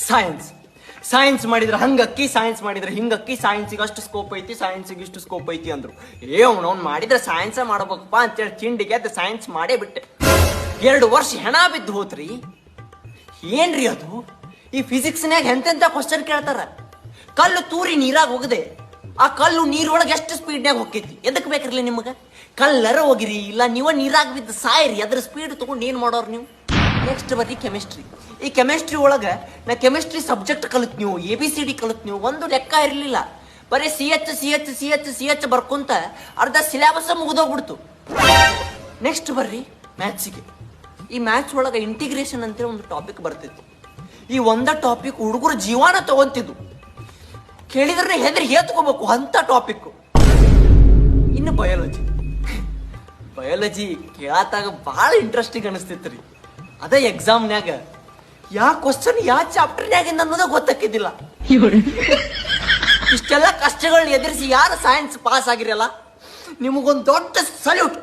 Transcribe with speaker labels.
Speaker 1: Science science ಮಾಡಿದ್ರೆ ಹಂಗಕ್ಕಿ, science ಮಾಡಿದ್ರೆ ಹಿಂಗಕ್ಕಿ, ಸೈನ್ಸಿಗೆ ಅಷ್ಟು ಸ್ಕೋಪ್ ಐತಿ, ಸೈನ್ಸಿಗೆ ಇಷ್ಟು ಸ್ಕೋಪ್ ಐತಿ ಅಂದ್ರು. ಅವ್ನು ಮಾಡಿದ್ರೆ ಸೈನ್ಸ್ ಮಾಡ್ಬೇಕಪ್ಪ ಅಂತೇಳಿ ಚಿಂಡಿಗೆ ಅದು ಸೈನ್ಸ್ ಮಾಡೇ ಬಿಟ್ಟೆ. 2 ವರ್ಷ ಹೆಣ ಬಿದ್ದು ಹೋತ್ರಿ. ಏನ್ರಿ ಅದು? ಈ ಫಿಸಿಕ್ಸ್ನ್ಯಾಗ ಎಂತೆಂತ ಕ್ವಶನ್ ಕೇಳ್ತಾರ. ಕಲ್ಲು ತೂರಿ ನೀರಾಗ ಹೋಗದೆ ಆ ಕಲ್ಲು ನೀರೊಳಗೆ ಎಷ್ಟು ಸ್ಪೀಡ್ನಾಗ ಹೋಗ್ತೈತಿ? ಎದಕ್ ಬೇಕಿರ್ಲಿ ನಿಮ್ಗೆ? ಕಲ್ಲರ ಹೋಗಿರಿ, ಇಲ್ಲ ನೀವ ನೀರಾಗ ಬಿದ್ದು ಸಾಯಿರಿ, ಅದ್ರ ಸ್ಪೀಡ್ ತಗೊಂಡು ಏನ್ ಮಾಡೋರು ನೀವು? ನೆಕ್ಸ್ಟ್ ಬರ್ರಿ ಕೆಮಿಸ್ಟ್ರಿ. ಈ ಕೆಮಿಸ್ಟ್ರಿ ಒಳಗೆ ನಾ ಕೆಮಿಸ್ಟ್ರಿ ಸಬ್ಜೆಕ್ಟ್ ಕಲಿತ್ ನೀವು, ABCD ಕಲಿತ್ ನೀವು, ಒಂದು ಲೆಕ್ಕ ಇರಲಿಲ್ಲ. ಬರೀ CH ಬರ್ಕೊಂತ ಅರ್ಧ ಸಿಲೆಬಸ್ ಮುಗಿದೋಗ್ಬಿಡ್ತು. ನೆಕ್ಸ್ಟ್ ಬರ್ರಿ ಮ್ಯಾಥ್ಸಿಗೆ. ಈ ಮ್ಯಾಥ್ಸ್ ಒಳಗೆ ಇಂಟಿಗ್ರೇಷನ್ ಅಂತೇಳಿ ಒಂದು ಟಾಪಿಕ್ ಬರ್ತಿತ್ತು. ಈ ಒಂದ ಟಾಪಿಕ್ ಹುಡುಗರು ಜೀವನ ತಗೊಂತಿದ್ದು, ಕೇಳಿದ್ರೆ ಹೆದರಿ ಹೇತ್ಕೋಬೇಕು ಅಂತ ಟಾಪಿಕ್. ಇನ್ನು ಬಯಾಲಜಿ ಕೇಳತ್ತಾಗ ಭಾಳ ಇಂಟ್ರೆಸ್ಟಿಂಗ್ ಅನಿಸ್ತಿತ್ತು ರೀ. ಅದೇ ಎಕ್ಸಾಮ್ನ್ಯಾಗ ಯಾ ಕ್ವಶನ್ ಯಾ ಚಾಪ್ಟರ್ನ್ಯಾಗಿಂದ ಅನ್ನೋದ ಗೊತ್ತಾಕಿದ್ದಿಲ್ಲ. ಇಷ್ಟೆಲ್ಲ ಕಷ್ಟಗಳನ್ನ ಎದುರಿಸಿ ಯಾರು ಸೈನ್ಸ್ ಪಾಸ್ ಆಗಿರಲ್ಲ, ನಿಮಗೊಂದು ದೊಡ್ಡ ಸಲ್ಯೂಟ್.